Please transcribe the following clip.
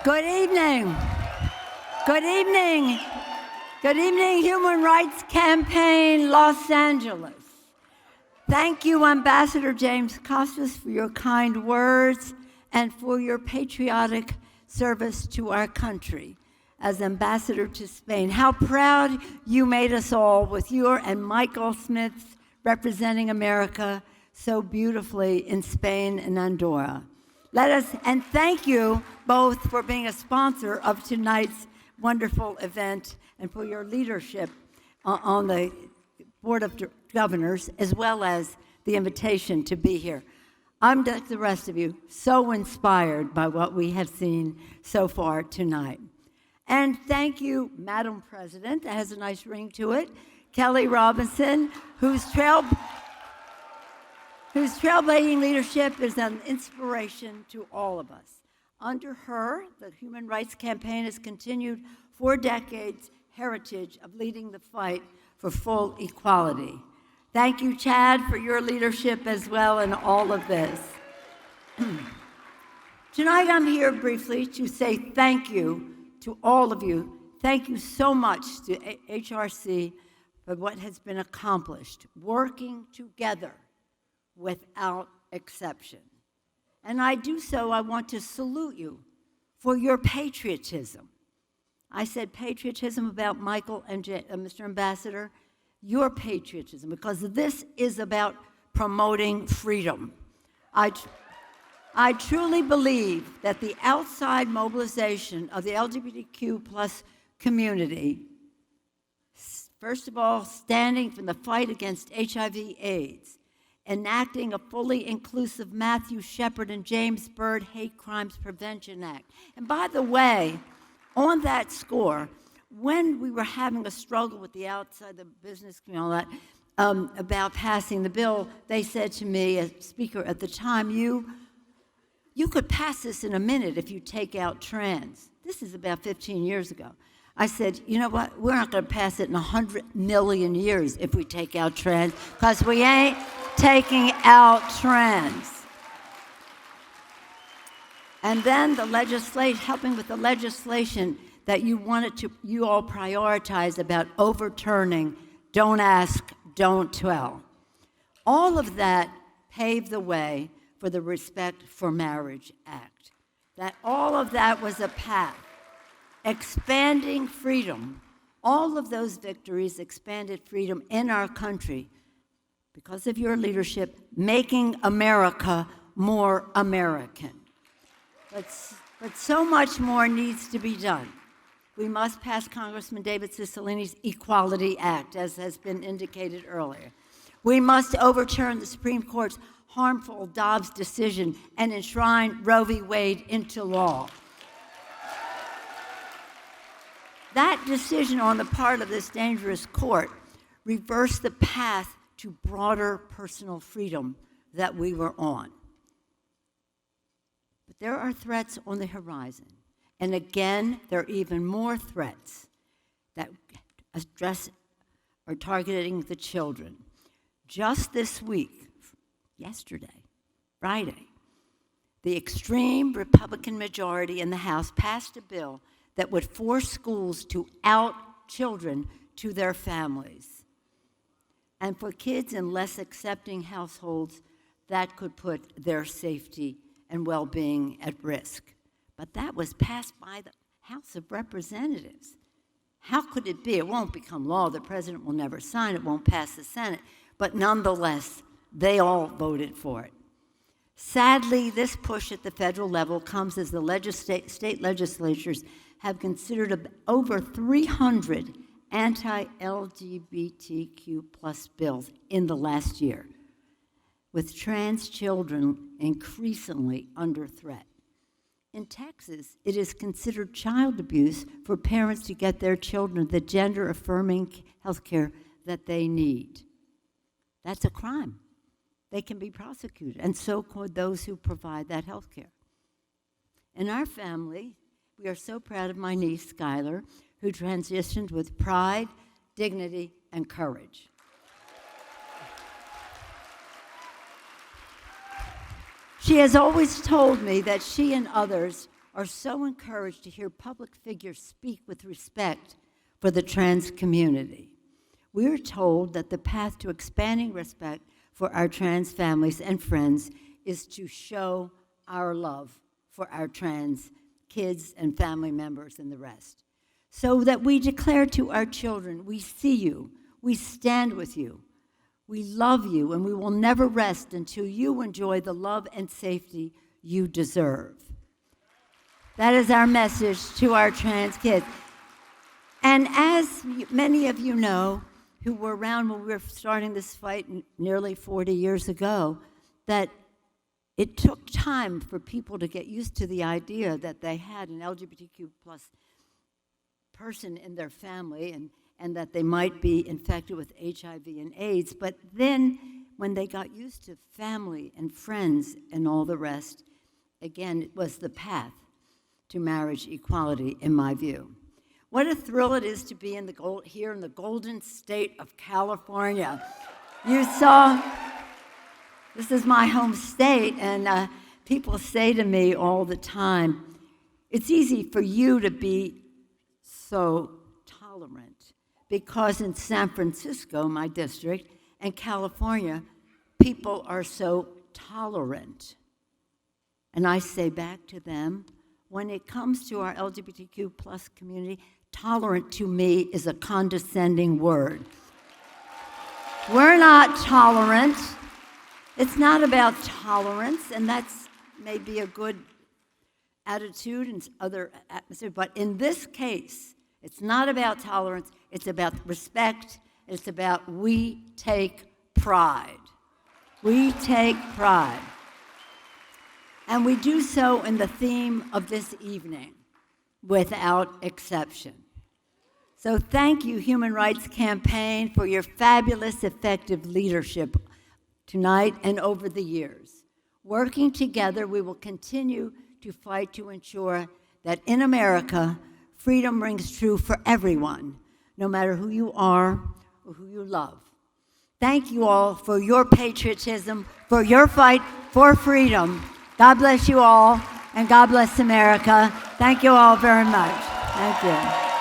Good evening. Good evening. Good evening, Human Rights Campaign, Los Angeles. Thank you, Ambassador James Costas, for your kind words and for your patriotic service to our country as ambassador to Spain. How proud you made us all with your and Michael Smith's representing America so beautifully in Spain and Andorra. And thank you both for being a sponsor of tonight's wonderful event and for your leadership on the Board of Governors, as well as the invitation to be here. I'm, like the rest of you, so inspired by what we have seen so far tonight. And thank you, Madam President, that has a nice ring to it, Kelly Robinson, whose trailblazing leadership is an inspiration to all of us. Under her, the Human Rights Campaign has continued 4 decades' heritage of leading the fight for full equality. Thank you, Chad, for your leadership as well in all of this. Tonight, I'm here briefly to say thank you to all of you. Thank you so much to HRC for what has been accomplished, working together without exception. And I want to salute you for your patriotism. I said patriotism about Michael and Mr. Ambassador, your patriotism, because this is about promoting freedom. I truly believe that the outside mobilization of the LGBTQ plus community, first of all, standing for the fight against HIV/AIDS, enacting a fully inclusive Matthew Shepard and James Byrd Hate Crimes Prevention Act. And by the way, on that score, when we were having a struggle with the outside, the business community, all that, about passing the bill, they said to me, as speaker at the time, you could pass this in a minute if you take out trans. This is about 15 years ago. I said, you know what, we're not going to pass it in 100 million years if we take out trans, because we ain't taking out trans. And then helping with the legislation that you all prioritize about overturning Don't Ask, Don't Tell. All of that paved the way for the Respect for Marriage Act. That all of that was a path. Expanding freedom. All of those victories expanded freedom in our country because of your leadership, making America more American. But so much more needs to be done. We must pass Congressman David Cicilline's Equality Act, as has been indicated earlier. We must overturn the Supreme Court's harmful Dobbs decision and enshrine Roe v. Wade into law. That decision on the part of this dangerous court reversed the path to broader personal freedom that we were on. But there are threats on the horizon. And again, there are even more threats that are targeting the children. Just this week, yesterday, Friday, the extreme Republican majority in the House passed a bill that would force schools to out children to their families. And for kids in less accepting households, that could put their safety and well-being at risk. But that was passed by the House of Representatives. How could it be? It won't become law. The president will never sign it, won't pass the Senate. But nonetheless, they all voted for it. Sadly, this push at the federal level comes as the state legislatures have considered over 300 anti-LGBTQ plus bills in the last year, with trans children increasingly under threat. In Texas, it is considered child abuse for parents to get their children the gender-affirming health care that they need. That's a crime. They can be prosecuted, and so could those who provide that health care. In our family, we are so proud of my niece, Skylar, who transitioned with pride, dignity, and courage. She has always told me that she and others are so encouraged to hear public figures speak with respect for the trans community. We are told that the path to expanding respect for our trans families and friends is to show our love for our trans kids and family members and the rest. So that we declare to our children, we see you, we stand with you, we love you, and we will never rest until you enjoy the love and safety you deserve. That is our message to our trans kids. And as many of you know, who were around when we were starting this fight nearly 40 years ago, that it took time for people to get used to the idea that they had an LGBTQ plus person in their family and that they might be infected with HIV and AIDS. But then when they got used to family and friends and all the rest, again, it was the path to marriage equality, in my view. What a thrill it is to be here in the golden state of California. You saw, this is my home state, and people say to me all the time, it's easy for you to be so tolerant, because in San Francisco, my district, and California, people are so tolerant. And I say back to them, when it comes to our LGBTQ plus community, tolerant to me is a condescending word. We're not tolerant. It's not about tolerance, and that's maybe a good attitude in other atmospheres, but in this case, it's not about tolerance, it's about respect, it's about we take pride. We take pride. And we do so in the theme of this evening, without exception. So thank you, Human Rights Campaign, for your fabulous, effective leadership tonight and over the years. Working together, we will continue to fight to ensure that in America, freedom rings true for everyone, no matter who you are or who you love. Thank you all for your patriotism, for your fight for freedom. God bless you all, and God bless America. Thank you all very much. Thank you.